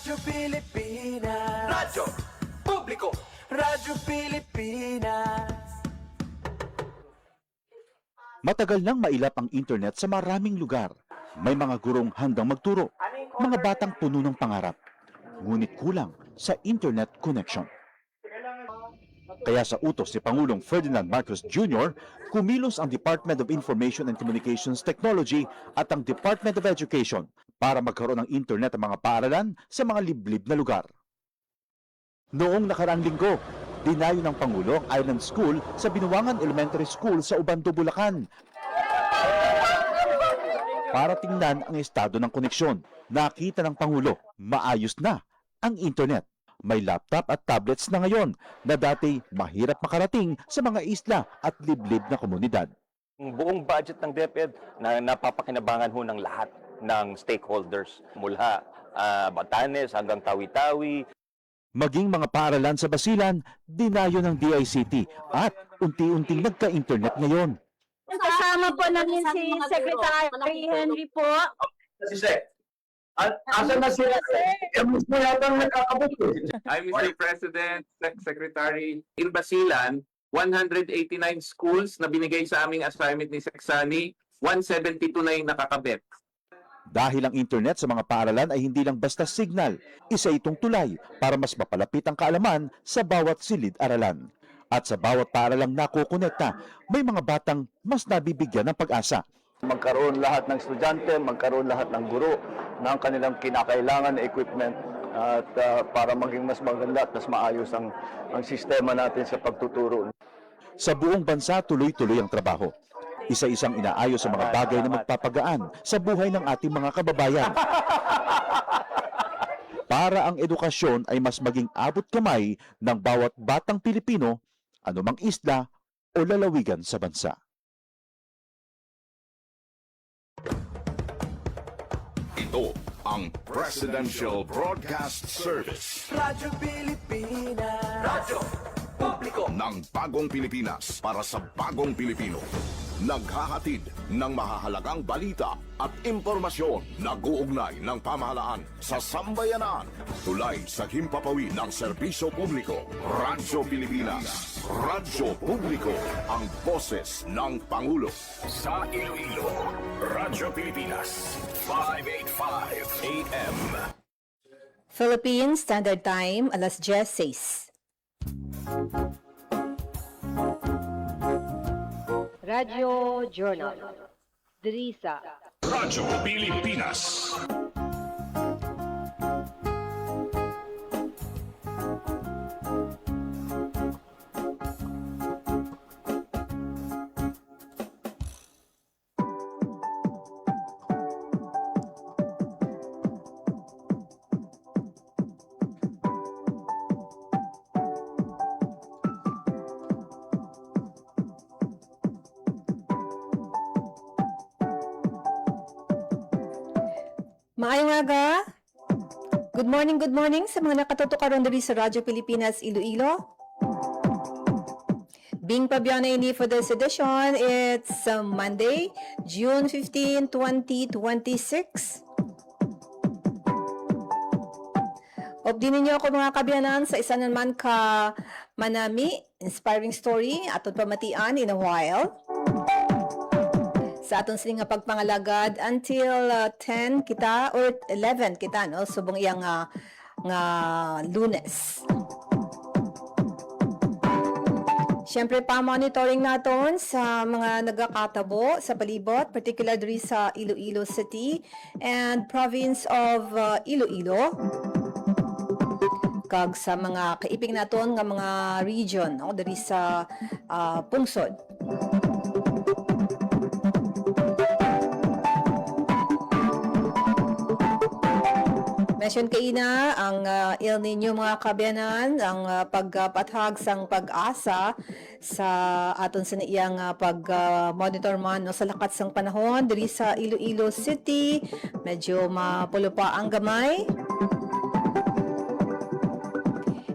Radyo Pilipinas. Radyo Publiko. Radyo Pilipinas. Matagal nang mailap ang internet sa maraming lugar. May mga gurong handang magturo, mga batang puno ng pangarap. Ngunit kulang sa internet connection. Kaya sa utos ni Pangulong Ferdinand Marcos Jr., kumilos ang Department of Information and Communications Technology at ang Department of Education para magkaroon ng internet ang mga paaralan sa mga liblib na lugar. Noong nakaraang linggo, dinayo ng Pangulo ang Island School sa Binuangan Elementary School sa Ubando, Bulacan para tingnan ang estado ng koneksyon. Nakita ng Pangulo, maayos na ang internet. May laptop at tablets na ngayon na dati mahirap makarating sa mga isla at liblib na komunidad. Ang buong budget ng DepEd na napapakinabangan ho ng lahat ng stakeholders mula Batanes hanggang Tawi-Tawi. Maging mga paaralan sa Basilan, dinayo ng DICT at unti-unting nagka-internet ngayon. Kasama po namin si Secretary Henry po. Si Sec. Asan na sila? Mas mo yata nakakabot eh. I'm Mr. President, Secretary in Basilan, 189 schools na binigay sa aming assignment ni Seksani, 172 na yung nakakabit. Dahil ang internet sa mga paaralan ay hindi lang basta signal, isa itong tulay para mas mapalapit ang kaalaman sa bawat silid-aralan. At sa bawat paaralang nakukonekta, may mga batang mas nabibigyan ng pag-asa. Magkaroon lahat ng estudyante, magkaroon lahat ng guro ng kanilang kinakailangan na equipment at para maging mas maganda at mas maayos ang sistema natin sa pagtuturo. Sa buong bansa, tuloy-tuloy ang trabaho. Isa-isang inaayos sa mga bagay na magpapagaan sa buhay ng ating mga kababayan. Para ang edukasyon ay mas maging abot kamay ng bawat batang Pilipino, anumang isla o lalawigan sa bansa. Ito ang Presidential Broadcast Service Radyo Pilipinas. Radyo Publiko. ng Bagong Pilipinas para sa Bagong Pilipino. Naghahatid ng mahahalagang balita at impormasyon na guugnay ng pamahalaan sa sambayanan. Tulay sa himpapawid ng serbisyo publiko. Radyo Pilipinas. Radyo Publiko. Ang boses ng Pangulo. Sa Iloilo, Radyo Pilipinas. 585 AM. Philippine Standard Time, alas 10:06. Radio Journal. Drisa. Radyo Pilipinas. Maayong aga. Good morning sa mga nakatutukaron diri sa Radyo Pilipinas Iloilo. Bing Pabiana ini for this edition. It's Monday, June 15, 2026. Obdinin niyo ako mga kabiyanan sa isa naman ka manami, inspiring story aton pamatian in a while. Sa aton sining nga pagpangalagad until 10 kita or 11 kita no subong iyang nga Lunes. Siyempre pa monitoring naton sa mga nagakatabo sa palibot, particular diri sa Iloilo City and province of Iloilo. Kag sa mga kaiping naton nga mga region no diri sa pungsod. Mention kaina ang El Nino mga kabiyanan, ang pagpathag sang pag-asa sa aton sa iyang pag-monitor man no, sa lakat sang panahon diri sa Iloilo City. Medyo mapulo pa ang gamay.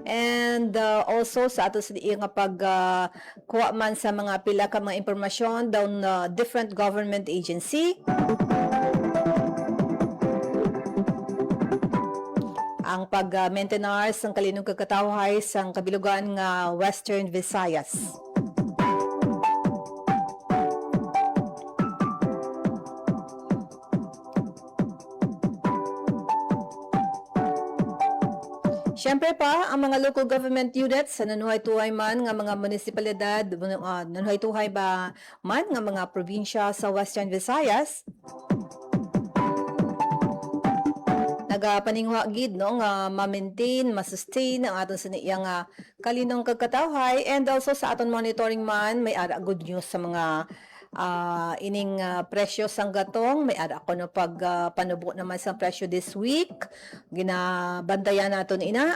And also sa ato sa iyang pagkuha man sa mga pila ka mga impormasyon down different government agency. ang pag-maintenance ng kalinong kagkatawhay sa kabilugan nga Western Visayas. Siyempre pa, ang mga local government units sa nanuhay-tuhay man nga mga munisipalidad, nanuhay-tuhay ba man nga mga probinsya sa Western Visayas, nagapaningwa gid no nga ma-maintain, ma-sustain ang aton siniya nga kalinong kagkatawhay, and also sa aton monitoring man may ara good news sa mga ining presyo sang gatong. May ara ko no pag panubo naman sa presyo this week, ginabantayan naton ina.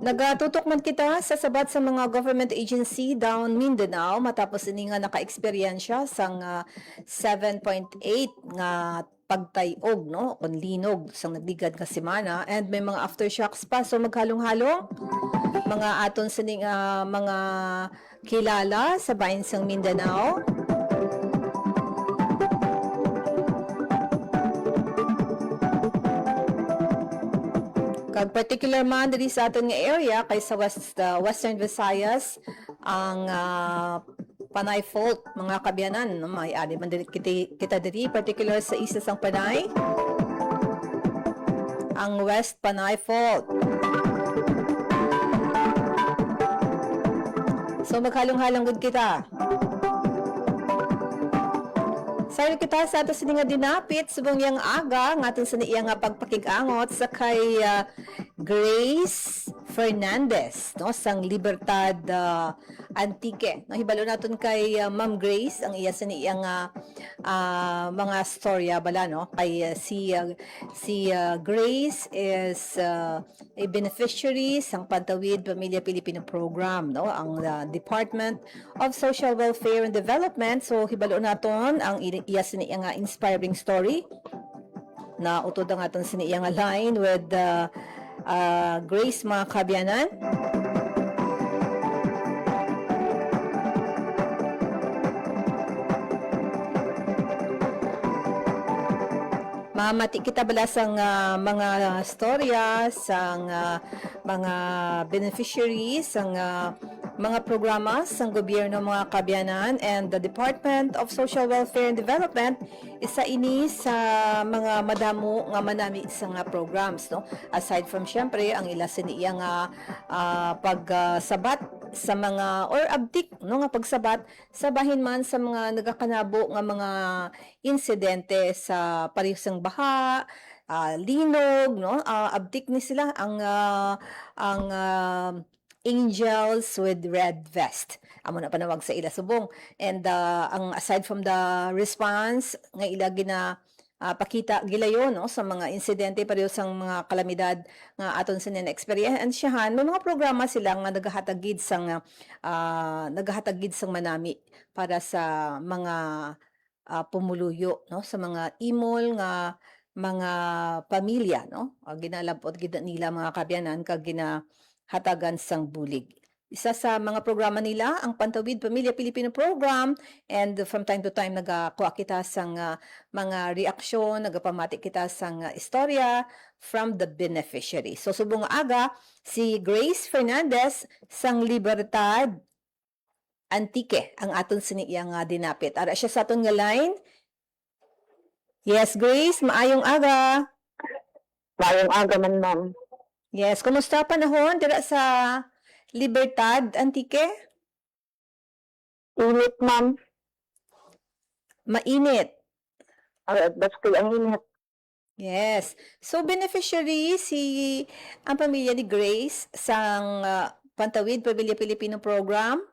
Nagatutok man kita sa sabat sa mga government agency down Mindanao matapos ini nga naka-eksperyensya sang 7.8 nga pagtayog no kon linog sang nagdigad nga semana, and may mga aftershocks pa, so maghalong-halong mga aton sining mga kilala sa bahin sang Mindanao. Kag particular man diri sa aton nga area kay sa Western Visayas ang Panay Fault, mga kabyanan, no? May ari man diri kita diri particular sa isa sang Panay, ang West Panay Fault. So maghalong-halong gud kita. Sayo kita sa ato sini nga dinapit subong yang aga nga aton sa iya nga pagpakig-angot sa kay Grace Fernandez no sang Libertad Antique. No hibalo naton kay Ma'am Grace ang iya sa iya nga mga storya bala no kay si Grace is a beneficiary sang Pantawid Pamilya Pilipino Program no ang Department of Social Welfare and Development. So hibalo naton ang iya sa iya nga inspiring story na utod ang aton sa iya nga line with Grace, mga kabyanan. Mamati kita bala sang mga storya sang mga beneficiaries sang mga programa sang gobyerno, mga kabyanan, and the Department of Social Welfare and Development isa ini sa mga madamo nga manami sa nga programs no, aside from syempre ang ila siniya nga pagsabat sa mga or abdik no nga pagsabat sa bahin man sa mga nagakanabo nga mga insidente sa parehong baha, linog no, abdik ni sila ang Angels with Red Vest. Amo na panawag sa ila subong. And ang aside from the response nga ila pakita gilayon no sa mga insidente pareho sang mga kalamidad nga aton sa na-experiensyahan, may mga programa sila nga nagahatagid sang manami para sa mga pumuluyo no sa mga imol nga mga pamilya no. Ginalabot gid nila mga kabyanan kag hatagan sang bulig. Isa sa mga programa nila ang Pantawid Pamilya Pilipino Program, and from time to time nagakuha kita sang mga reaksyon, nagapamati kita sang istorya from the beneficiary. So subong aga si Grace Fernandez sang Libertad Antique ang aton siniya nga dinapit. Ara siya sa aton nga line. Yes, Grace, maayong aga. Maayong aga man, ma'am. Yes, kumusta panahon dira sa Libertad Antique? Init, ma'am. Mainit. Basta ang init. Yes. So beneficiary ang pamilya ni Grace sang Pantawid Pamilya Pilipino Program.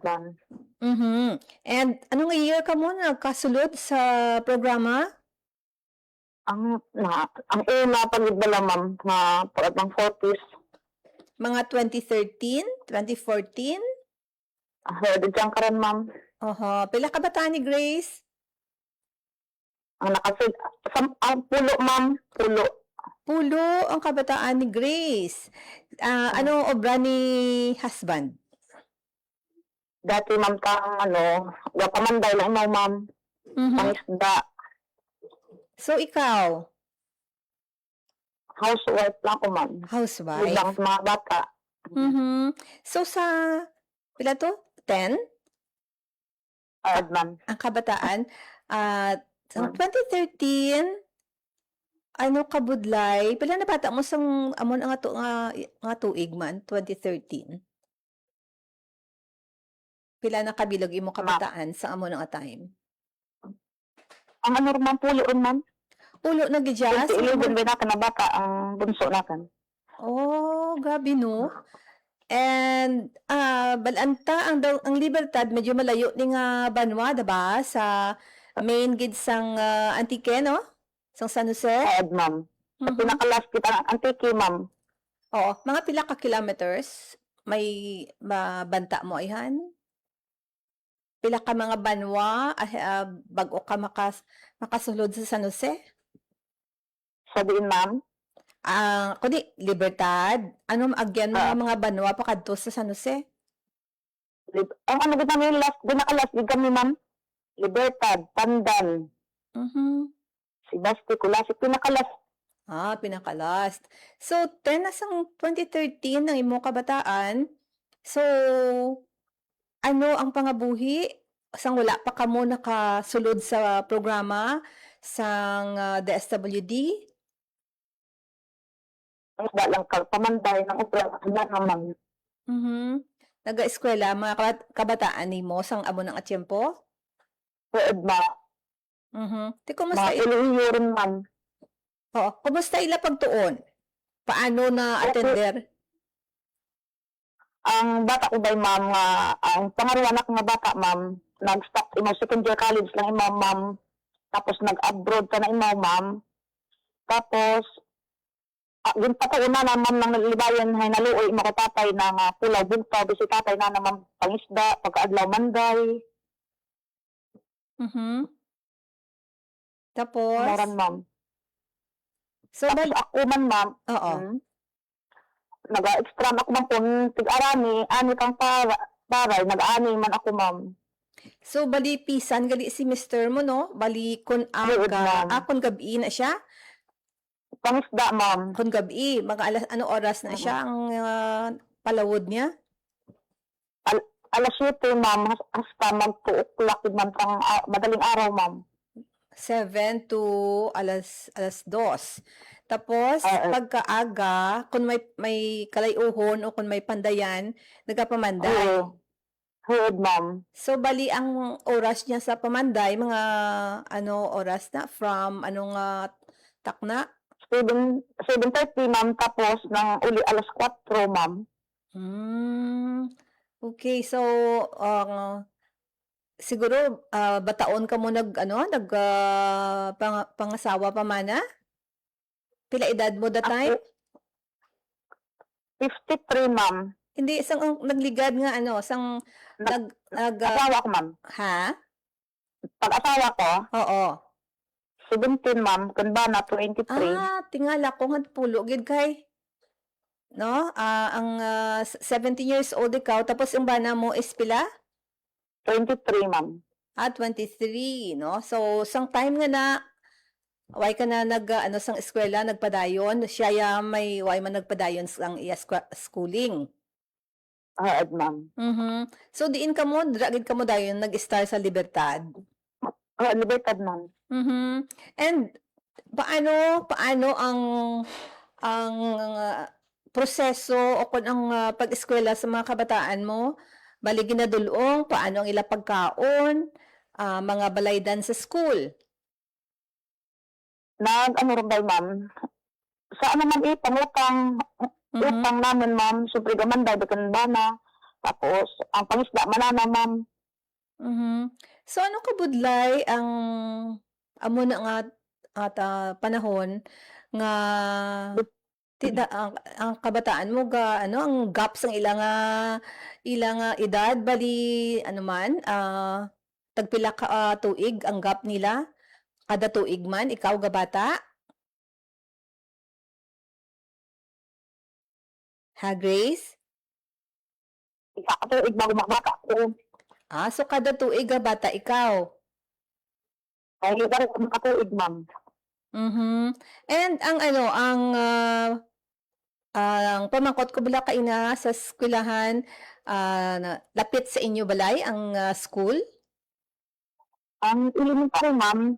Ma'am. And anong year ka mo nagkasulod sa programa? Ang una panibala, ma'am, na parang 40s. Mga 2013, 2014? Diyan ka rin, ma'am. Pila kabataan ni Grace? Ang pulo, ma'am. Pulo. Pulo ang kabataan ni Grace. Ano obra ni husband? Dati ma'am kang gapamanday lang mo ma'am, Mhm. pangisda, So, ikaw, housewife lang ako ma'am. housewife? Libang sa mga bata. Mhm. So, sa, pila to? 10? Ma'am. Ang kabataan. At, sa Mm. 2013, ano kabudlay? Pila na bata mo sang amon nga to nga tuig man, 2013? Pila na kabilog imo kabataan sa amon nga time? Ang ano rin ma'am, pulo rin ma'am. Ulo na gidya? 2011 ba natin na bata ang bunso natin. Oh, grabe no. And balanta ang Libertad medyo malayo ni nga banwa, diba? Sa main gid sang Antique, no? Sang San Jose. Ma'am. Sa Mhm. pinakalas kita ang Antique ma'am. Oo, mga pila ka kilometers may banta mo ayhan? Pila ka mga banwa bago ka makasulod sa San Jose? Sabihin ma'am. Kundi Libertad, ano agyan mga banwa pa kadto sa San Jose? Ang ano gid namin last, pinakalas gid kami ma'am. Libertad, Pandan, Mhm. Sibasti, Kulasik, pinakalas. Pinaka-last. So, 10 na sang 2013 ang imo kabataan. So, ano ang pangabuhi? Sang wala pa kamo nakasulod sa programa sang DSWD? Ang isda lang pamanday ng upra na naman. Mhm. Naga-eskwela mga kabataan nimo sang amo ng atyempo? Puod ma, Mhm. Ti kumusta mga iliyo rin ma'am. Oo, kumusta ila pagtuon? Paano na attender? Ang bata ko ba'y ma'am, ang pangaruanak nga bata ma'am, nag-stop imo second year college lang imo ma'am. Tapos nag-abroad ka na imo ma'am. Tapos, yung patauna na ma'am nang nalibayan hay naluoy mo ko tatay na nga pulaw bugtaw, bisi tatay na naman pangisda, pagkaadlaw manday, Mhm. Tapos, moran ma'am. so Tapos ako man ma'am, oo. nag-extra ako man kung tig-arani, ani kang paray, nag-ani man ako ma'am. So, bali pisan gali si Mr. mo, no? Bali kun Good, ma'am. kun gabi na siya? Pangisda ma'am. Kun gabi, mga ano oras na siya ang palawod niya? Alas 7 ma'am, hasta mag 2 o'clock ma'am, madaling araw ma'am. 7 to alas 2. Tapos, pagkaaga, kung may kalayuhon o kung may pandayan, nagapamanday. Heard ma'am. So, bali ang oras niya sa pamanday, mga ano oras na? From anong takna? 7:30 ma'am, tapos nang uli alas 4 ma'am. Okay, so siguro bataon ka mo pangasawa pa mana? Pila edad mo that time? 53 ma'am. Hindi, isang nagligad nga sang Asawa ko ma'am. ha? Pag-asawa ko, Oo. 17 ma'am, kun ba na 23. Tingala ko nga pulo gid kay no? Ang 17 years old ikaw, tapos yung bana mo is pila? 23 ma'am. 23, no? So, sang time nga na, way ka na sang eskwela, nagpadayon, siya way man nagpadayon sang iya schooling. Heard ma'am. Mhm. So, diin ka mo, dragid ka mo dayon, nag-start sa Libertad. Libertad ma'am. Mhm. And, paano ang proseso o kung ang pag-eskwela sa mga kabataan mo? Bali ginadulong, paano ang ila pagkaon, mga balaydan sa school? Ano rin ba ma'am? Sa ano man pangutang, utang namin ma'am, siyempre gamanday, bakan bana. Tapos, ang pangisda manana ma'am. Mhm. So, ano kabudlay ang amo na nga panahon nga ang kabataan mo ang gaps ang ilang edad bali ano man tagpila ka tuig ang gap nila kada tuig man ikaw ga bata ha Grace? Ikakatuig bago makbaka ko. So kada tuig nga bata ikaw. Ay, libar ko makatuig, ma'am. Mhm. And ang pamangkot ko bala kaina sa eskwelahan, lapit sa inyo balay ang school? Ang elementary, ma'am,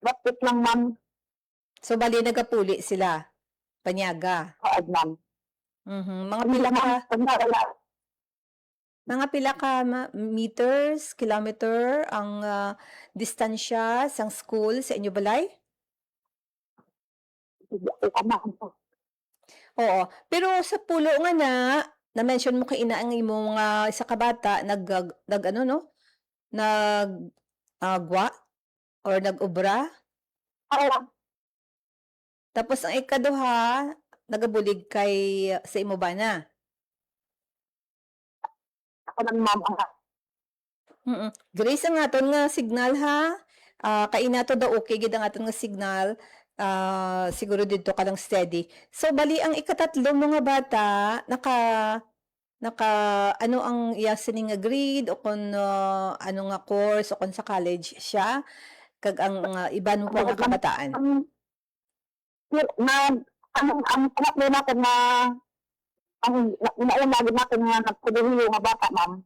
lapit lang, ma'am, So bali nagapuli sila, panyaga. kaad, ma'am. Mga pila ka, Pag nawala, meters, kilometer ang distansya sang school sa inyo balay? hindi ako ma'am. Oo. Pero sa pulo nga na-mention mo kay ina ang imong isa ka bata nag ano no? Agwa or nag-obra. Para Tapos ang ikaduha nagabulig kay sa imo bana. ako ng ma'am, Grace ang aton nga signal ha. Kay nato daw okay gid ang aton nga signal. Siguro dito ka lang steady. So bali ang ikatatlo mga bata naka ano ang iya sini nga grade o kon ano nga course o kon sa college siya kag ang iban mo pa nga kabataan. ang pangatlo natin na ang naunagin natin nga nagpuduhiyo nga bata, ma'am.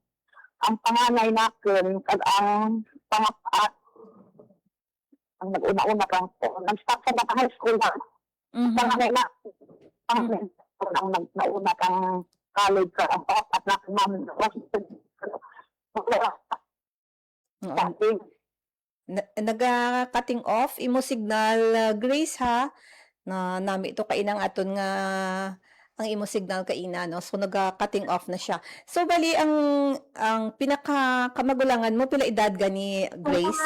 Ang panganay natin, kag ang pangapat, ang nag-una-una kang nag-start sa bata high school na. Panganay na, ang nauna kang college ka, ang pangapat na, ma'am, Naga-cutting off imo signal Grace ha na nami ito kainang aton nga ang imo signal kaina no, so naga-cutting off na siya. So bali ang pinaka kamagulangan mo pila edad gani Grace?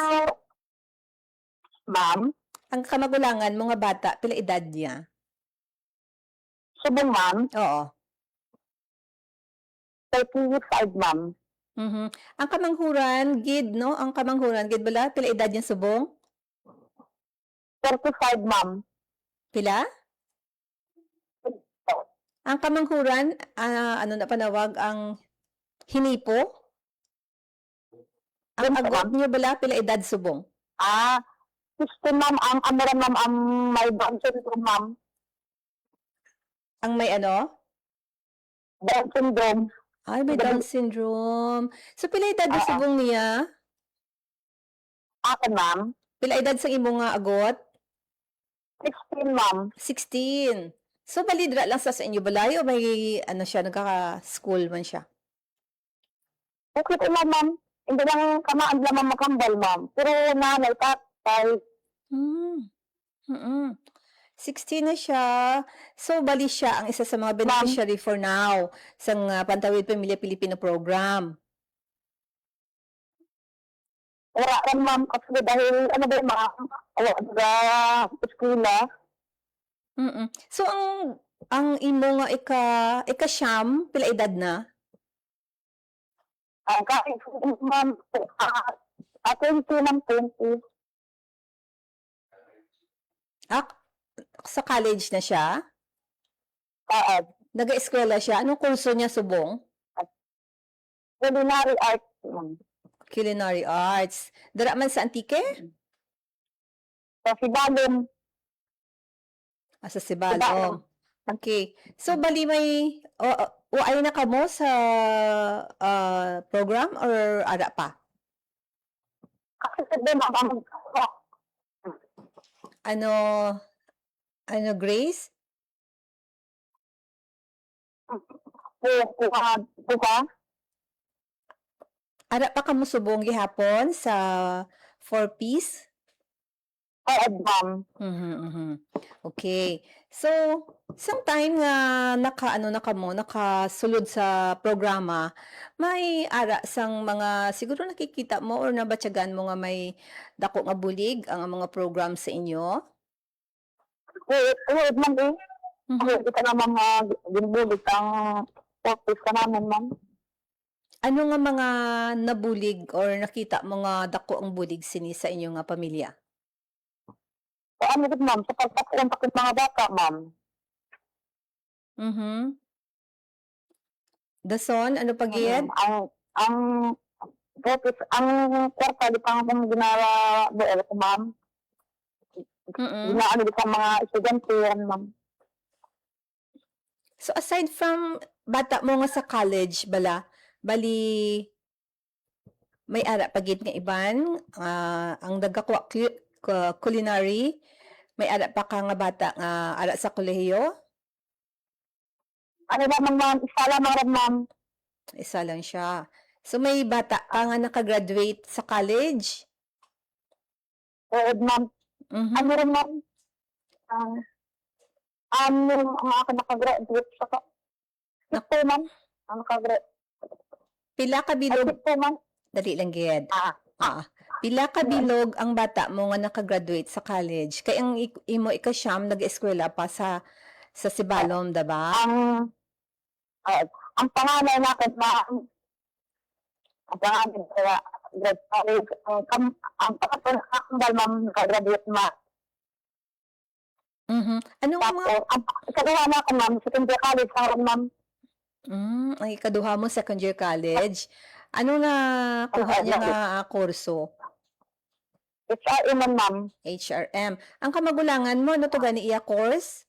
Ma'am, Ang kamagulangan mo nga bata pila edad niya? subong, ma'am, Oo. 35, ma'am. Ang kamanghuran gid no, ang kamanghuran gid bala pila edad niya subong? 35, ma'am. Pila? Ang kamanghuran ano na panawag ang hinipo? Ang agot niyo bala pila edad subong? 16, ma'am, ang amuran, ma'am, ang may Down syndrome, ma'am. Ang may ano? Down syndrome. Ay, may Down syndrome. So, pila edad yung Oo. subong niya? Akin, ma'am. Pila edad sa imo nga agot? 16, ma'am. 16. So, balidra lang sa inyo balay o may ano siya, nagkaka-school man siya? Okay po, ma'am. Hindi lang kamaan lamang makambal, ma'am. Pero nanay, tatay, Hmm. 16 na siya. So, bali siya ang isa sa mga beneficiary for now sa Pantawid Pamilya Pilipino program. wala rin, ma'am. Kasi dahil, ano ba, ma'am? Wala sa eskwela. So, ang imo nga ika-siyam, pila edad na? Kahit, ma'am, 20, ma'am, 20. Sa college na siya? Nag-eskwela siya? Anong kurso niya subong? Culinary art, ma'am. Culinary arts. Dara man sa Antique? Kasi balon, Sa Sibalom. Okay. So, bali may, ay na ka mo sa program or ara pa? kasi sabi, ma'am, Ano, Grace? kuha, Ara pa ka mo subong gihapon sa 4-piece? ma'am. Okay. So, sometime nga nakasulod sa programa, may ara sang mga siguro nakikita mo or nabatyagan mo nga may dako nga bulig ang mga program sa inyo? Wait, ma'am, eh. Hindi ka naman ginbulit ang office ka namin, ma'am. Ano nga mga nabulig or nakita mo nga dako ang bulig sini sa inyo nga pamilya? So, ano din, ma'am, sa pagpapunta ng mga bata, ma'am. Dason, ano pag iyan? Ang Tapos, ang kwarta, di pa nga ginawa buel ko, ma'am. Ginaano di sa mga estudyante yan, ma'am. So aside from bata mo nga sa college bali may ara pagit nga iban ang dagakwa culinary, may ara pa ka nga bata nga ara sa kolehiyo, Ano naman, ma'am? Isa lamang rin, ma'am. isa lang siya. So may bata ka nga nakagraduate sa college. Oo, ma'am. Mhm. Ano rin, ma'am? Ang ako nakagraduate sa ito, ma'am. Ang nakagraduate. Pila ka Ay, bilog, ito, ma'am. dali lang gid. Ah, Pila ka bilog ang bata mo nga nakagraduate sa college. Kay ang imo ikasyam nag-eskwela pa sa Sibalom, diba? ang panganay natin, ma'am. Ang panganay kaya grade college. Ang pangatol, ma'am, nakagraduate, ma'am. Mhm. Ano ang mga Tapos, ang ikagawa na ako, ma'am, secondary college, ma'am. ang ikaduha mo second year college. Ano na kuha niya nga kurso? HRM, ma'am. HRM. Ang kamagulangan mo, ano to gani iya course?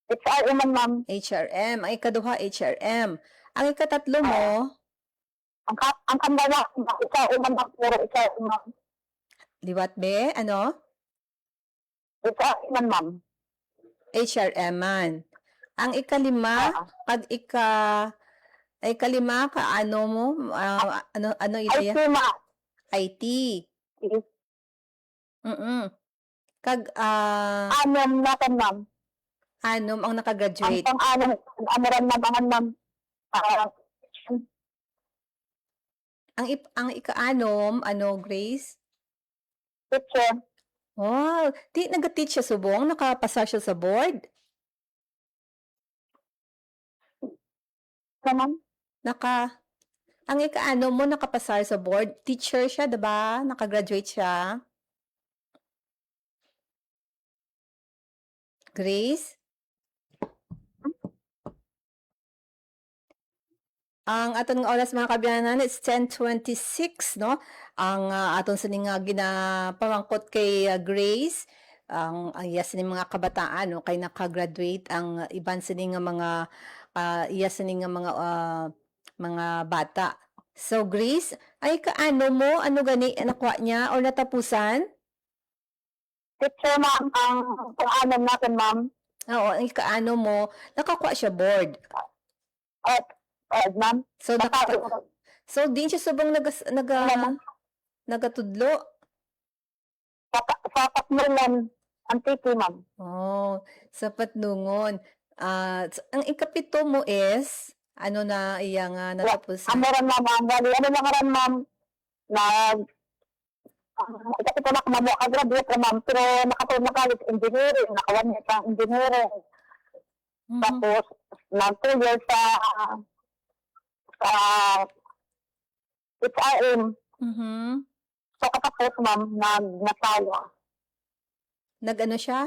HRM, ma'am. HRM. Ang ikaduha, HRM. Ang ikatatlo mo, Ang kambawa, ikaw, ma'am, puro ikaw, ma'am. liwat be, ano? HRM, ma'am. HRM man. Ang ikalima, pag ikalima ka, ano mo, ano Ay, ito yan? ma'am. IT. Kag, Anom natin, ma'am. anom ang Ang nakagraduate. pang-anom, ano rin, ma'am, Ang ika-anom, ano, Grace? teacher. Wow, di nag-teach siya subong, nakapasa siya sa board. Naman. Ang ika-ano mo nakapasar sa board, teacher siya, 'di ba? Nakagraduate siya. Grace? Ang aton nga oras mga kabiyanan is 10:26, no? Ang aton sining nga ginapamangkot kay Grace, ang iya sining mga kabataan, no, kay nakagraduate ang iban sining nga mga iya sining nga mga bata. So Grace, ay kaano mo, ano gani nakuha niya or natapusan? Teacher, ma'am, ang pang-anom natin, ma'am. Oo, ang kaano mo, nakakuha siya board. Ma'am. So so din siya subong nagatudlo. Sapat mo lang ang titi, ma'am. Oh, sapat nungon. Ang ikapito mo is, ano na iya nga natapos? Ano rin, ma'am, ano lang rin, ma'am, ikapito na kumamo, graduate na, ma'am, pero nakatulog na college engineering, nakawan niya sa engineering. Mhm. Tapos, nag 2 years sa HRM. Mhm. So, katapos, ma'am, nasawa. Nag-ano siya?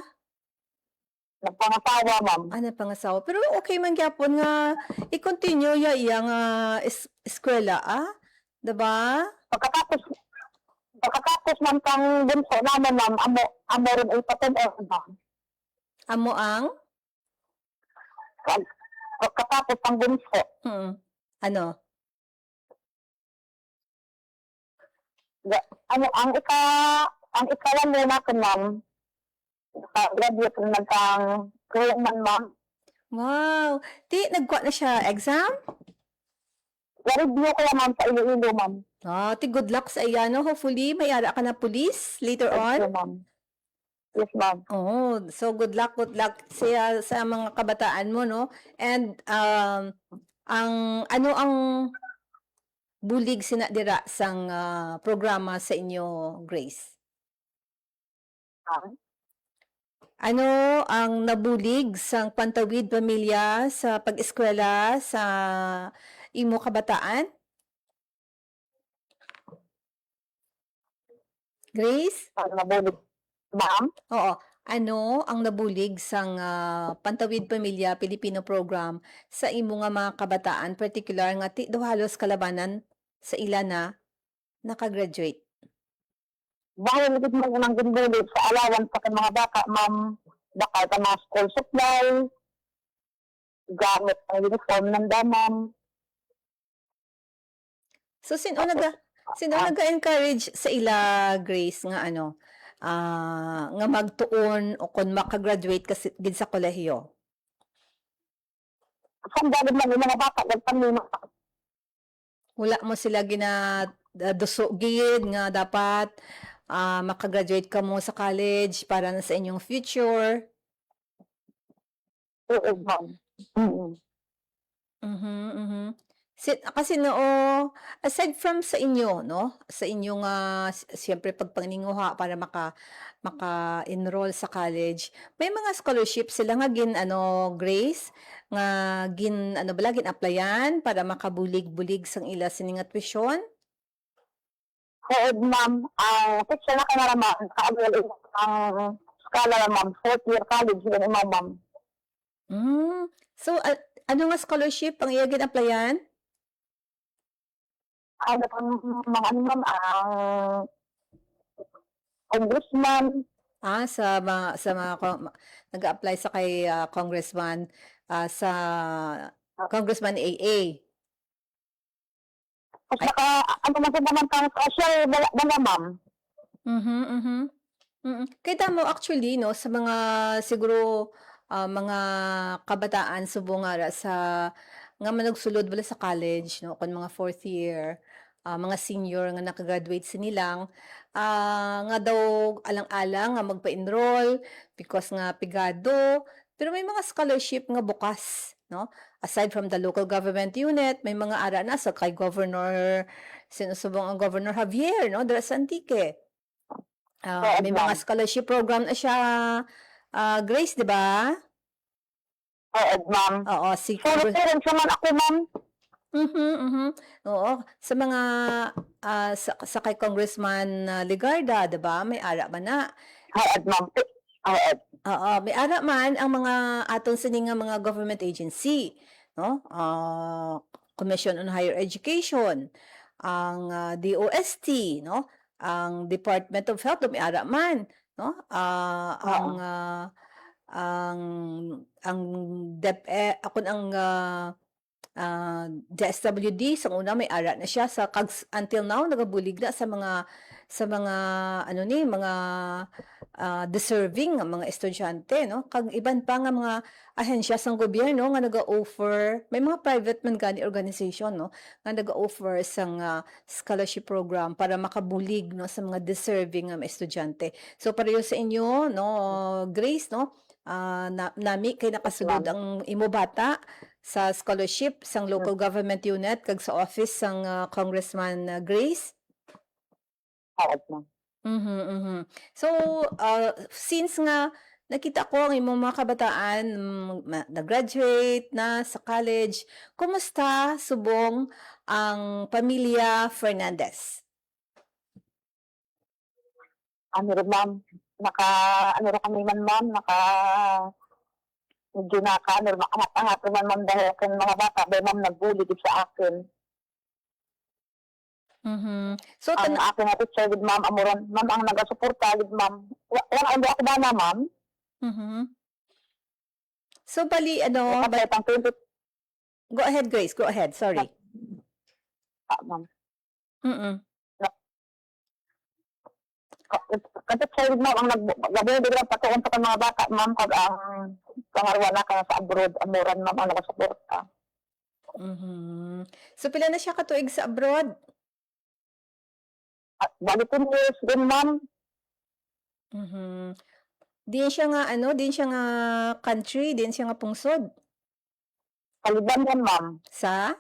Nagpangasawa, ma'am. Pangasawa. Pero okay man gyapon nga i-continue ya iya nga eskwela, diba? Pagkatapos, ma'am, kang bunso namin, ma'am, amo rin ay patin-on, ma'am. Amo ang? Pagkatapos ang bunso, Ano? ang ikalan mo natin, ma'am, graduate na nagkang man, ma'am. Wow! Di, nagkuha na siya exam? Review ko lang, ma'am, sa Iloilo, ma'am. Ti good luck sa iya, no? Hopefully, may ara ka na police later Yes, on. ma'am. Yes, ma'am. Oh, so good luck sa mga kabataan mo, no? And ano ang bulig sinadira sang programa sa inyo, Grace? Ano ang nabulig sang Pantawid Pamilya sa pag-eskwela sa imo kabataan? Grace? Nabulig, ma'am. Oo. Ano ang nabulig sang Pantawid Pamilya Pilipino program sa imo nga mga kabataan, particular nga ti do halos kalabanan sa ila na nakagraduate? Dahil ligid mo nang ginbulig sa alawan pa kay mga bata, ma'am, bakal ka mga school supply, gamit ang uniform ng ma'am. So sino nag-encourage sa ila, Grace, nga ano, nga magtuon o kung makagraduate ka gid sa kolehiyo? Saan dagod man yung mga bata, nagpanlima. Wala mo sila ginadusugid nga dapat makagraduate ka mo sa college para na sa inyong future? Oo, ma'am. Mm-mm. Kasi aside from sa inyo, no? Sa inyong siyempre pagpanginguha para maka-enroll sa college, may mga scholarship sila nga Grace, nga gin applyan para makabulig-bulig sang ila sining nga tuition? Oo, ma'am. Ang teacher na kanaraman, kaagwal ang scholar, ma'am. 4th year college, yun yung ma'am. So ano nga scholarship ang iya gin-applyan? Ano pang mga ano, ma'am, ang congressman, Sa nag-a-apply sa kay congressman, sa Congressman AA. at saka, ano man sa naman pang social, wala, ma'am. Kita mo actually no sa mga siguro mga kabataan subong nga nga managsulod wala sa college no kun mga 4th year, mga senior nga nakagraduate sinilang nga daw alang-alang nga magpa-enroll because nga pigado, pero may mga scholarship nga bukas no, aside from the local government unit may mga ara na sa kay governor, sinusubong ang Governor Javier no dira sa Antique. May mga scholarship program na siya, Grace, di ba? Oo, ma'am. Oo, si Puro parents naman ako, ma'am. Oo, sa mga sa kay Congressman Legarda, 'di ba? May ara man na. Oo, ma'am. Oo. Oo, may ara man ang mga aton sining nga mga government agency, no? Commission on Higher Education, ang DOST, no? Ang Department of Health may ara man, no? Ang DepEd akon ang DSWD sa una may ara na siya sa until now nagabulig na sa mga mga deserving nga mga estudyante no kag iban pa nga mga ahensya sang gobyerno nga naga-offer, may mga private man gani organization no nga naga-offer sang scholarship program para makabulig no sa mga deserving nga mga estudyante. So pareho sa inyo no, Grace no, nami kay nakasulod ang imo bata sa scholarship sang local government unit kag sa office sang Congressman Grace. Oo, ma'am. So since nga nakita ko ang imong mga kabataan nag-graduate na sa college, kumusta subong ang pamilya Fernandez? Ano rin, ma'am. Ano rin kami man, ma'am. Medyo makaangat-angat rin man, ma'am, dahil aking mga bata, dahil ma'am, nagbulig sa akin. So Ang aking na teacher, with ma'am, amuran, ma'am, ang nagasuporta, with ma'am. Wala ako ba na, ma'am? So bali Kapag ang 20, go ahead Grace, go ahead. Sorry. ma'am. Kasi sa ma'am, ang nagbulig lang patuon sa mga bata, ma'am, pag ang pangarwana ka sa abroad, amuran, ma'am, ang nagasuporta. So pila na siya katuig sa abroad? At bali 2 years din, ma'am. Din siya nga country, din siya nga pungsod. Sa Libanon, ma'am. Sa?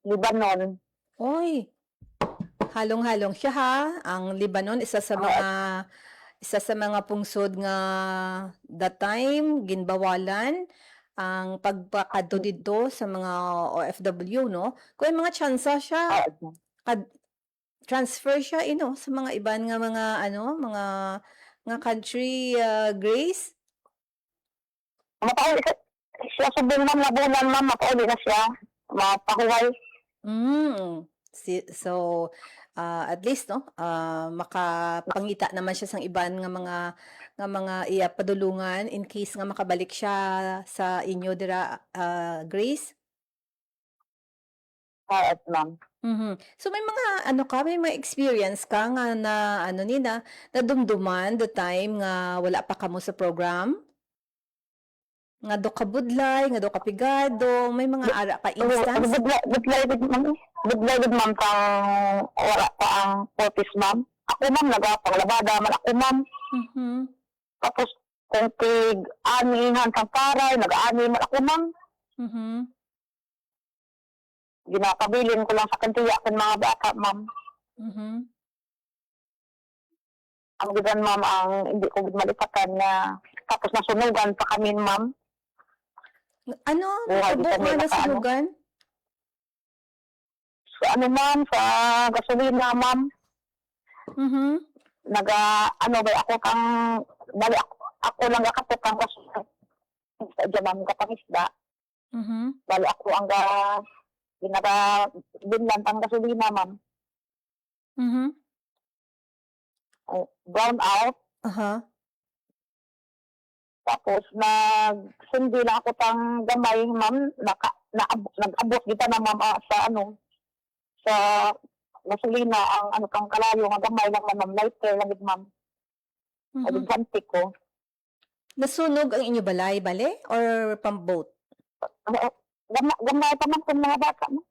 Libanon. Oy, halong-halong siya ha. Ang Lebanon isa sa mga pungsod nga that time ginbawalan ang pagpakadto dito sa mga OFW no. Kung may mga tsansa siya, transfer siya sa mga iban nga mga country, Grace. Mapauli siya subong, ma'am, labunan, ma'am, mapauli na siya. Mapahuway. So, at least no, makapangita naman siya sang iban nga mga padulungan in case nga makabalik siya sa inyo dira, Grace. At ma'am. So may mga ano ka, may mga experience ka nga na ano ni na nadumduman the time nga wala pa kamo sa program? Nga do ka budlay, nga do ka pigado, may mga ara ka instance? Budlay gud ma'am kang wala pa ang purpose ma'am. Ako ma'am nagapanglabada man ako ma'am. Mhm. Tapos kung tig-anihan kang paray, nag-ani man ako ma'am. Mhm. Ginapabilin ko lang sa kantiya kan mga bata ma'am. Mhm. Ang gidan ma'am ang hindi ko gid malipatan nga tapos nasunugan pa kami ma'am. Ano Buhay natabo kita nga nila na sa ano? sunugan? So ano ma'am sa gasolina ma'am. Mhm. Ano ba ako kang bali ako lang gakapot ang gasolina. Sa dyan ma'am kapangisda. Mhm. Bali ako ang binlan pang gasolina ma'am. Mhm. Brown out. Aha. Tapos nagsundi lang ako pang gamay ma'am. Nag-abot kita na ma'am sa sa gasolina ang kang kalayo nga gamay lang ma'am. Lighter lang gid ma'am. Mhm. Ganti ko. Nasunog ang inyo balay, bale? Or pang-boat? Gamay pa man kung mga bata mo.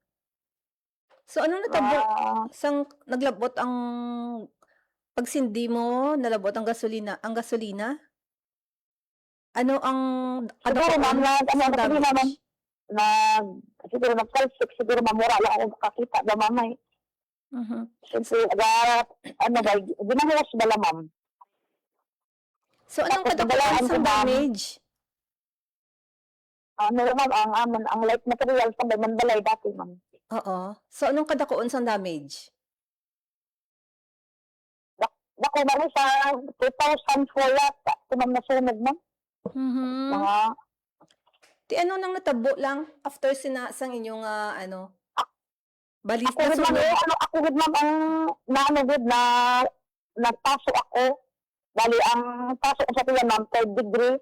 So, anong natabo? Ah, Sang naglabot ang pagsindi mo, nalabot ang gasolina? Ano ang siguro ma'am, sa gasolina ma'am. damage? Siguro nag-salsik, siguro mamura lang ako makakita na mamay. Mhm. Siyempre, ginahuwas bala ma'am. So, anong Tapos, kadakuan nabalaan sa ko, ma'am. damage? Ma'am, ang light material sa may manbalay dati ma'am. Oo. So, anong kadakuan sa damage? Dako ba sa 2004 yata, ma'am nasunog ma'am. Mhm. Mga, Ti ano nang natabo lang after sang inyong balis ako na gud ma'am, sunog? ako gud ma'am ang gud na nagpaso ako. Bali, ang paso ko sa tiyan ma'am, 3rd degree.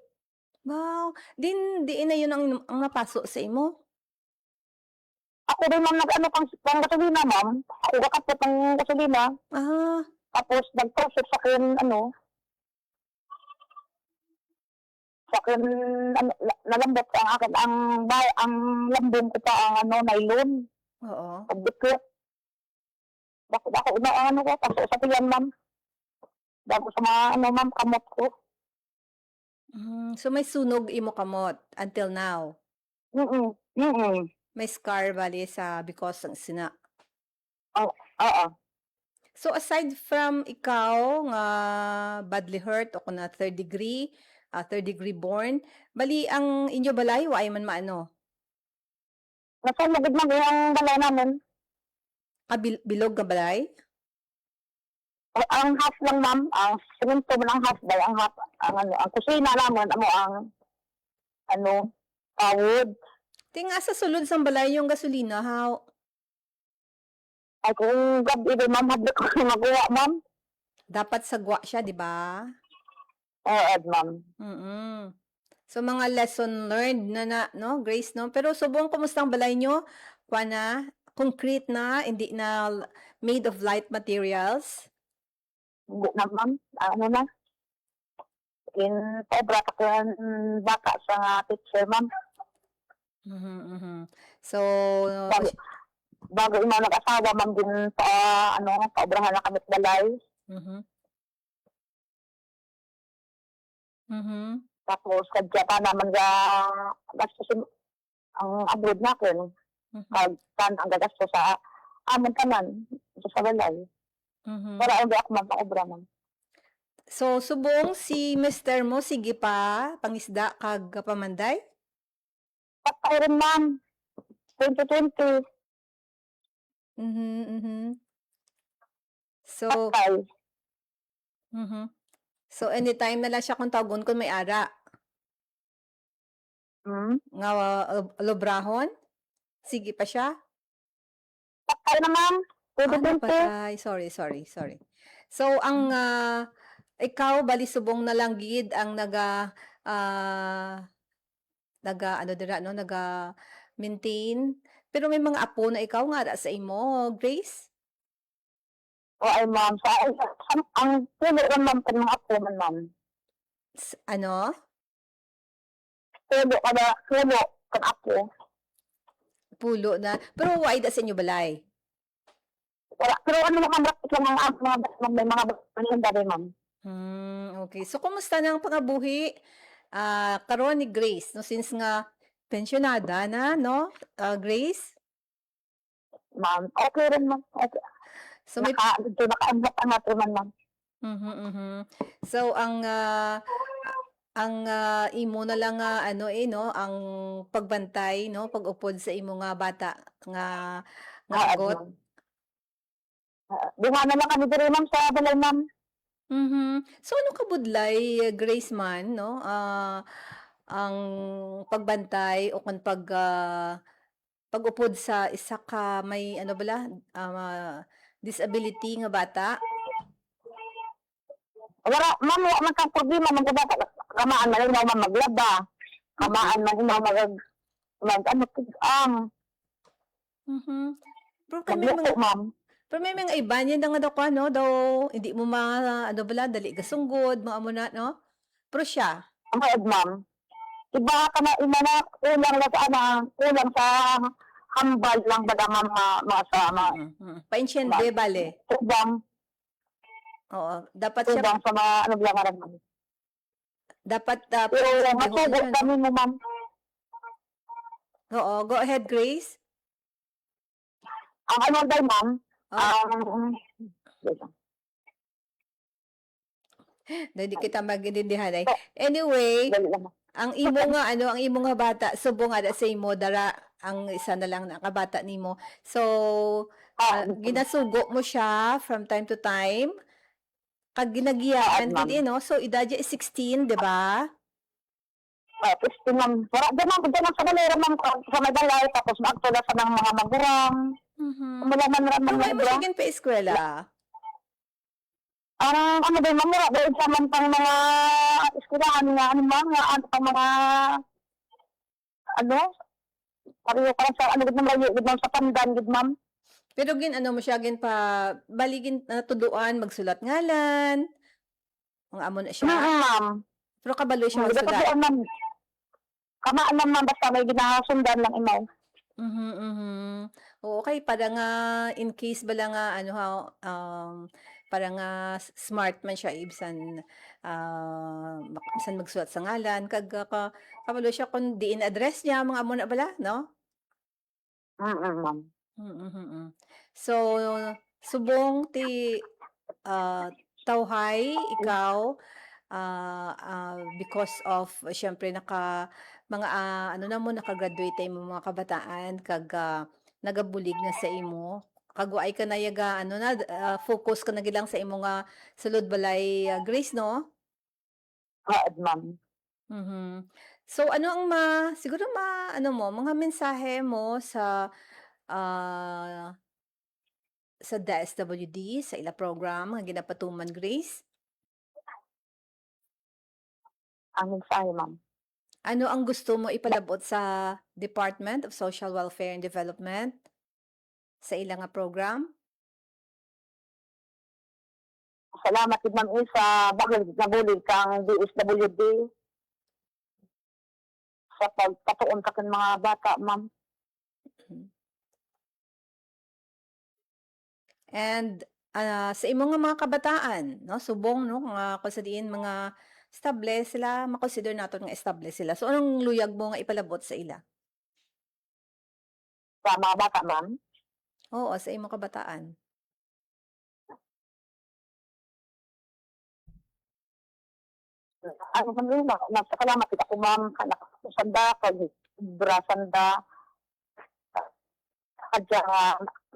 Wow. Di na yun ang napaso sa imo? Ako din ma'am pang gasolina ma'am. Ako kakapot ng gasolina. Ah. Tapos nagpasok sa akin sa akin nalambot ang akin ang lambong ko pa ang nylon. Oo. Pagdikit. Bako ko pasok sa tiyan ma'am. Bago sa mga ma'am kamot ko. So, may sunog imo kamot until now? May scar bali because ng sina? Oo. So, aside from ikaw nga badly hurt o kuna 3rd degree burn, bali ang inyo balay wa ay man maano? Nasulugod ma'am yung balay namin. Bilog nga balay? Ang half lang ma'am, ang simento mo ng half bay, ang half, ang kusina naman, wood. Tinga sa sulod sang balay yung gasolina, how? Ay kung gabi din ma'am, habli ko magawa ma'am. Dapat sagwa siya, di ba? Oo, ma'am. So, mga lesson learned no, Grace, no? Pero subong, kumusta ang balay nyo? Concrete na, hindi na made of light materials? Hindi na ma'am, sobra ka kung baka sa teacher ma'am. So, Bago imo nag-asawa ma'am din sa paubrahan na kami balay. Tapos kadya pa naman gastos ang abroad natin. Kan ang gagastos sa amon tanan sa balay. Wala ang ako man paobra ma'am. So, subong si Mr. mo, sige pa, pangisda kag pamanday? Patay rin ma'am. 2020. So, Patay. so anytime na lang siya kung tawagon kung may ara. Nga lobrahon? Sige pa siya? Patay na ma'am. Ano 2020. patay? Sorry. So, ikaw, bali subong na lang gid ang ano dira, no, maintain. Pero may mga apo na ikaw nga ra sa imo, Grace? O ay ma'am, ang puno rin ma'am kan mga apo man ma'am. Ano? Puno kan apo. Pulo na. Pero why da sa inyo balay? Wala, pero ano lang ang rapid lang may mga balinda rin ma'am. Okay. So, kumusta na ang pangabuhi? Karon ni Grace, no, since nga pensionada na, no, Grace? Ma'am, okay rin ma'am. Okay. So, may Nakaangat ang natin man ma'am. So ang imo na lang nga ano no ang pagbantay no pag-upod sa imo nga bata nga agot. Di nga na lang kami diri ma'am sa balay ma'am. So ano ka budlay Grace man no ang pagbantay o kun pag-upod sa isa ka may ano bala disability nga bata? Wala, ma'am, wala man kang problema, magkabata, kamaan man ikaw man maglaba, kamaan man ikaw Pero kami magluto, ma'am. pero may mga iba niya nga daw ka, no? Daw, hindi mo ano bala, dali kasunggod, mga mo na, no? Pero siya. Ang kaad, ma'am. Iba ka na, kulang sa hambal lang ba na masama. Painsyende, bale. Subang Oo, dapat siya, sa mga ano lang aram, ma'am. dapat, Pero painsyende ho masugot siya, no? kami mo, ma'am. Oo, go ahead, Grace. Ang ano daw, ma'am, Hindi kita mag-intindihan ay. Anyway, dali lang, ma'am. ang imo nga bata, subo nga da sa imo, dara, ang isa na lang nakabata nimo. So, ginasugo mo siya from time to time. Kag ginagiyaan, ma'am. gid no? So, idadya is 16, di ba? 15, ma'am. Wala, dyan sa balera, ma'am, sa may balay, tapos maagtula sa ng mga magurang. Malaman rin Pero mga may mo magurang. siya pa eskwela. Ano ba, mamura ba sa man pang mga eskwelahan nga, ano ba, nga, pang mga, pareho parang sa, gid ma'am, sa pandan, gid ma'am. Pero ano mo siya, baligin tuduan, magsulat ngalan. Ang amo na siya. Ma'am. Pero kabalo siya Dapat magsulat. doon, ma'am. Kamaan lang, ma'am, basta may ginasundan lang imaw. Oo, okay, para nga, in case bala nga, para nga smart man siya, ibsan, magsulat sa ngalan, kabalo siya kung diin address niya, mga amo na bala, no? Ma'am. So, subong ti tawhay ikaw because of syempre mga naka-graduate tayo mga kabataan kag nagabulig na sa imo kagwaay ka na yaga focus ka na gilang sa imo nga sulod balay Grace no? Ma'am. So ano ang siguro mga mensahe mo sa DSWD sa ila program nga ginapatuman Grace? Ang mensahe, ma'am. Ano ang gusto mo ipalabot sa Department of Social Welfare and Development sa ila nga program? Salamat din, ma'am, sa nabulig kang DSWD sa pagpatuon ka ng mga bata, ma'am. And sa imo nga mga kabataan, no, subong no nga kung sa diin mga estable sila, makonsider naton nga estable sila. So anong luyag mo nga ipalabot sa ila? Sa mga bata, ma'am. Oo, sa imo kabataan. Ano man rin, salamat kita ko, ma'am, nakasanda, brassanda, kadya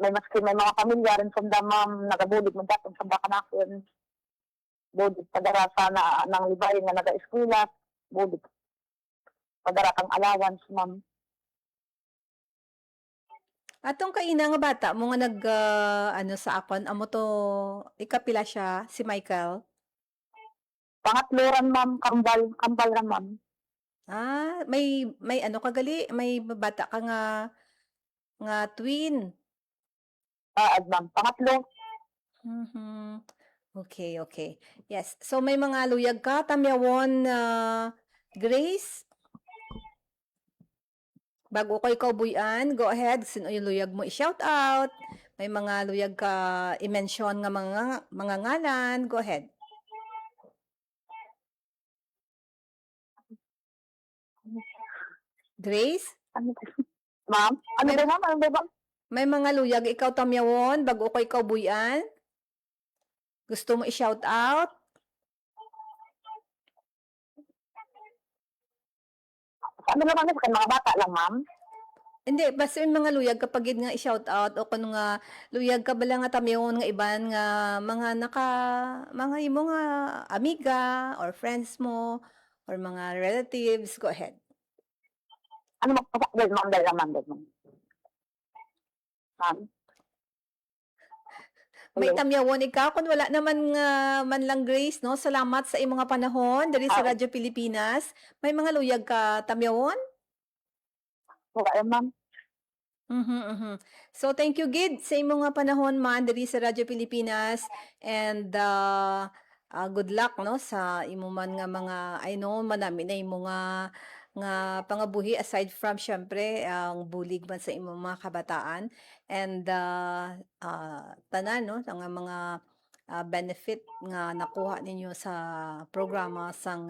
may mga pamilya rin sanda, ma'am, nagabulig mo datong sanda ka na akin. Bulig padarasa na ng libay na naga-eskwela, bulig padarakang allowance, ma'am. Atong kaina nga bata mo nga ano sa akon amo to ikapila siya si Michael. Pangatlo ran ma'am, kambal ran ma'am. May ano kagali, may bata ka nga twin. Ad ma'am, pangatlo. Mhm. Okay, okay. Yes. So may mga luyag ka tamyawon Grace. Bago ko ikaw buyan, go ahead. Sino yung luyag mo i-shout out? May mga luyag ka i-mention nga mga ngalan. Go ahead. Grace? Ma'am, ano ba ma'am? Ano ba ma'am? May mga luyag ikaw tamyawon bago ko ikaw buyan? Gusto mo i-shout out? Ano naman sa mga bata lang ma'am? Hindi, basta yung mga luyag kapag yun nga i-shout out o kung nga luyag ka bala nga tamyon nga iban nga mga imo nga amiga or friends mo or mga relatives, go ahead. Ano magpapakbal ma'am? Dahil ma'am. Ma'am? May Hello? tamyawon ikaw kung wala naman nga man lang Grace, no? Salamat sa imong nga panahon diri sa Radyo Pilipinas. May mga luyag ka tamyawon? Wala ma'am. So thank you gid sa imong nga panahon man diri sa Radyo Pilipinas and good luck no sa imo man nga mga I know manami na imo nga pangabuhi aside from syempre ang bulig man sa imong mga kabataan and tanan no nga mga benefit nga nakuha ninyo sa programa sang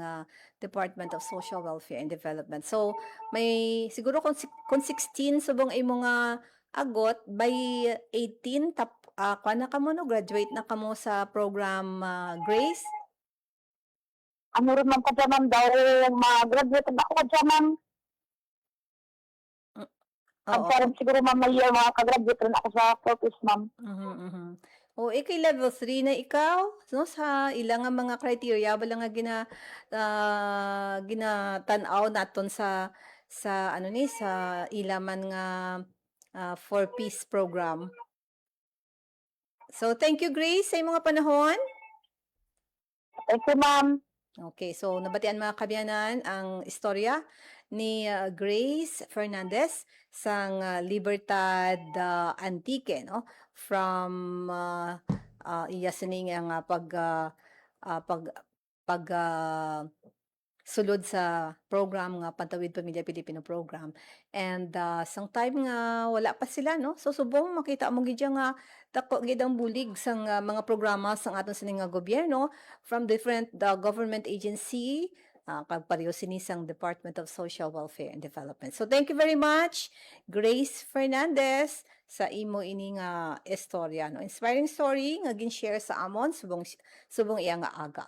Department of Social Welfare and Development. So may siguro kung 16 subong imo nga agot by 18 kuha na kamo no graduate na kamo sa program Grace. Ano rin ma'am kadya ma'am? Dahil mag-graduate na ako kadya ma'am. Ang Oo. parang siguro ma'am may mga kagraduate rin ako sa Corpus ma'am. O ikay level 3 na ikaw no sa ilang nga mga criteria bala nga ginatan-aw naton sa ano ni sa ilaman nga 4-piece program. So thank you Grace sa imong nga panahon. Thank you ma'am. Okay, so nabatian mga kabyanan ang istorya ni Grace Fernandez sang Libertad Antique no from iya sining nga sulod sa program nga Pantawid Pamilya Pilipino program and sang time nga wala pa sila no so subong makita mo gid nga dako gid ang bulig sang mga programa sang aton sining nga gobyerno from different government agency pagpareho sini sang Department of Social Welfare and Development. So thank you very much Grace Fernandez sa imo ini nga istorya no inspiring story nga gin-share sa amon subong iya nga aga.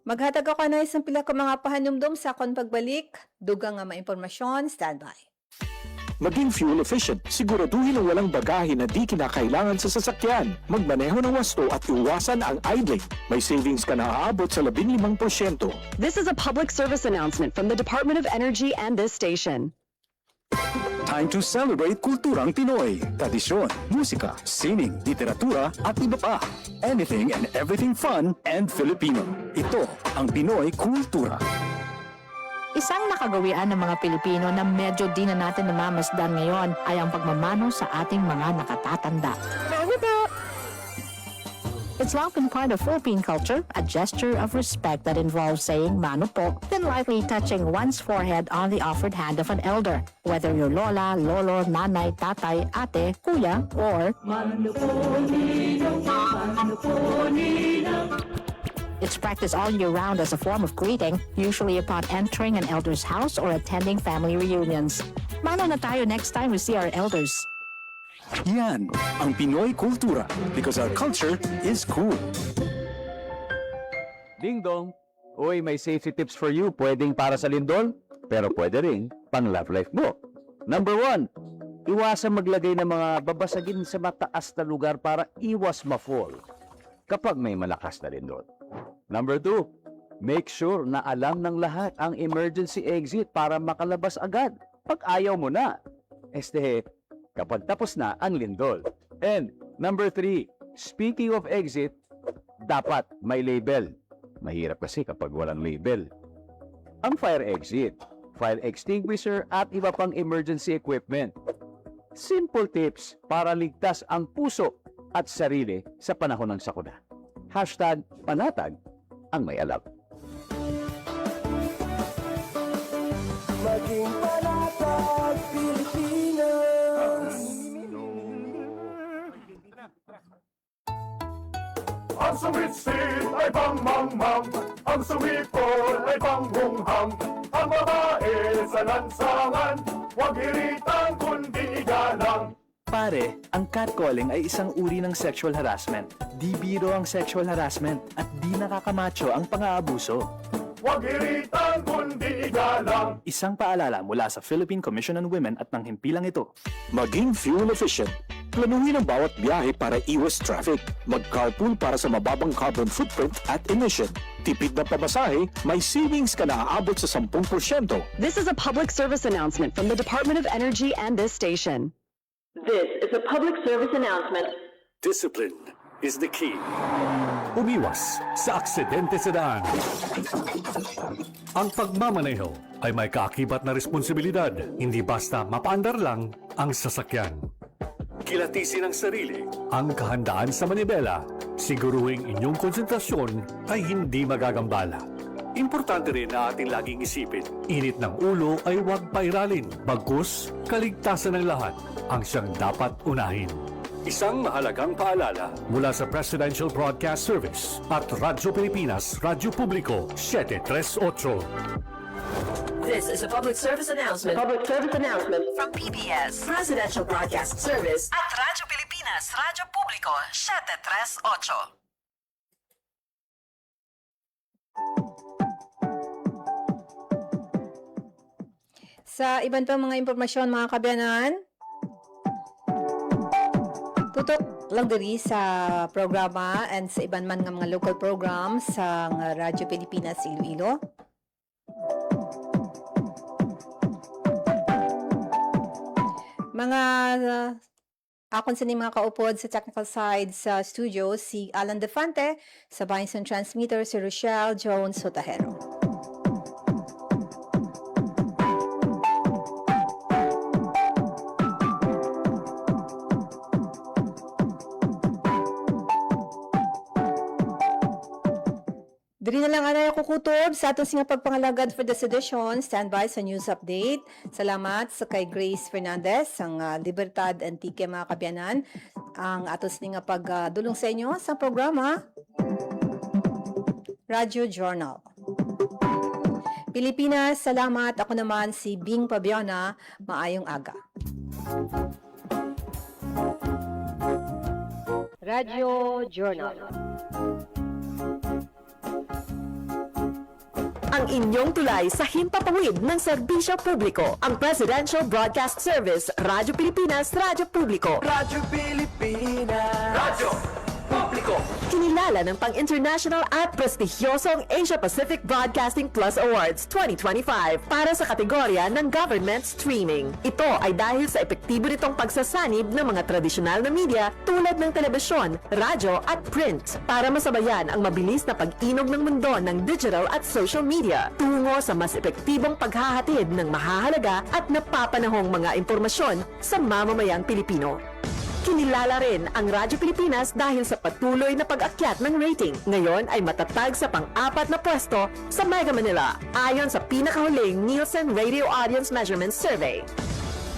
Maghatag ako na isang pila ka mga pahanumdum sa akong pagbalik. Dugang nga maimpormasyon, standby. Maging fuel efficient, siguraduhin ang walang bagahe na di kinakailangan sa sasakyan. Magmaneho ng wasto at iwasan ang idling. May savings ka na aabot sa 15%. This is a public service announcement from the Department of Energy and this station. Time to celebrate kulturang Pinoy. Tradisyon, musika, sining, literatura at iba pa. Anything and everything fun and Filipino. Ito ang Pinoy Kultura. Isang nakagawian ng mga Pilipino na medyo di na natin namamasdan ngayon ay ang pagmamano sa ating mga nakatatanda. It's long been part of Philippine culture, a gesture of respect that involves saying mano po, then lightly touching one's forehead on the offered hand of an elder, whether you're lola, lolo, nanay, tatay, ate, kuya, or it's practiced all year round as a form of greeting, usually upon entering an elder's house or attending family reunions. Mano na tayo next time we see our elders. Yan ang Pinoy Kultura because our culture is cool. Ding dong. Uy, may safety tips for you. Pwedeng para sa lindol, pero pwede rin pang love life mo. Number 1, Iwasan maglagay ng mga babasagin sa mataas na lugar para iwas ma-fall kapag may malakas na lindot. Number 2, make sure na alam ng lahat ang emergency exit para makalabas agad pag ayaw mo na. Kapag tapos na ang lindol. And number 3, speaking of exit, dapat may label. Mahirap kasi kapag walang label. Ang fire exit, fire extinguisher at iba pang emergency equipment. Simple tips para ligtas ang puso at sarili sa panahon ng sakuna. #panatag ang may alam. Maging panatag Pilipinas. Ang sumitsit ay bang-mang-mang, ang sumipol ay bang-bunghang, ang babae sa lansangan, huwag iritan kundi igalang. Pare, ang catcalling ay isang uri ng sexual harassment. Di biro ang sexual harassment at di nakakamacho ang pang-aabuso. Huwag iritan kundi igalang. Isang paalala mula sa Philippine Commission on Women at ng himpilang ito. Maging fuel efficient. Planuhin ang bawat biyahe para iwas traffic. Mag-carpool para sa mababang carbon footprint at emission. Tipid na pamasahe, may savings ka na aabot sa 10%. This is a public service announcement from the Department of Energy and this station. This is a public service announcement. Discipline is the key. Umiwas sa aksidente sa daan. Ang pagmamaneho ay may kaakibat na responsibilidad, hindi basta mapaandar lang ang sasakyan. Kilatisin ang sarili, ang kahandaan sa manibela, siguruhing inyong konsentrasyon ay hindi magagambala. Importante rin na ating laging isipin, init ng ulo ay huwag pairalin, bagkus kaligtasan ng lahat ang siyang dapat unahin. Isang mahalagang paalala mula sa Presidential Broadcast Service at Radyo Pilipinas, Radyo Publiko 738. This is a public service announcement. Public service announcement. From PBS, Presidential Broadcast Service at Radyo Pilipinas, Radyo Publiko 738. Sa iban pang mga impormasyon, mga kabiyanan, tutok lang diri sa programa and sa iban man nga mga local programs sa Radyo Pilipinas Iloilo. Mga akon sa mga kaupod sa technical side sa studio, si Alan Defante, sa Bison Transmitter, si Rochelle Jones Sotahero. Diri na lang anay kukutob sa atong singa pagpangalagad for this edition. Standby sa news update. Salamat sa kay Grace Fernandez, ang Libertad Antique mga kabyanan. Ang atos nga pagdulong sa inyo sa programa Radio Journal. Pilipinas, salamat. Ako naman si Bing Pabiona. Maayong aga. Radio Journal. Ang inyong tulay sa himpapawid ng serbisyo publiko. Ang Presidential Broadcast Service, Radyo Pilipinas, Radyo Publiko. Radyo Pilipinas. Radyo Publiko. Kinilala ng pang-international at prestigyosong Asia Pacific Broadcasting Plus Awards 2025 para sa kategorya ng Government Streaming. Ito ay dahil sa epektibo nitong pagsasanib ng mga tradisyonal na media tulad ng telebisyon, radyo at print para masabayan ang mabilis na pag-inog ng mundo ng digital at social media tungo sa mas epektibong paghahatid ng mahahalaga at napapanahong mga impormasyon sa mamamayang Pilipino. Kinilala rin ang Radyo Pilipinas dahil sa patuloy na pag-akyat ng rating. Ngayon ay matatag sa pang-4 na pwesto sa Mega Manila ayon sa pinakahuling Nielsen Radio Audience Measurement Survey.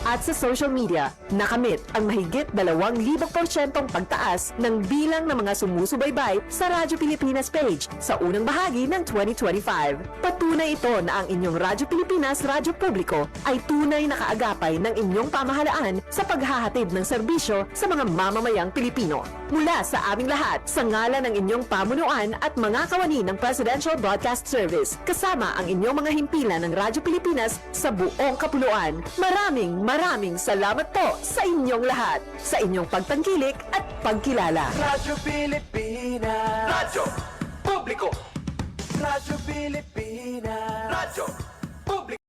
At sa social media, nakamit ang mahigit 2,000% pagtaas ng bilang ng mga sumusubaybay sa Radyo Pilipinas page sa unang bahagi ng 2025. Patunay ito na ang inyong Radyo Pilipinas Radyo Publiko ay tunay na kaagapay ng inyong pamahalaan sa paghahatid ng serbisyo sa mga mamamayang Pilipino. Mula sa aming lahat, sa ngalan ng inyong pamunuan at mga kawani ng Presidential Broadcast Service, kasama ang inyong mga himpilan ng Radyo Pilipinas sa buong kapuluan. Maraming Maraming salamat po sa inyong lahat, sa inyong pagtangkilik at pagkilala. Radyo Pilipinas. Radyo Publiko! Radyo Pilipinas. Radyo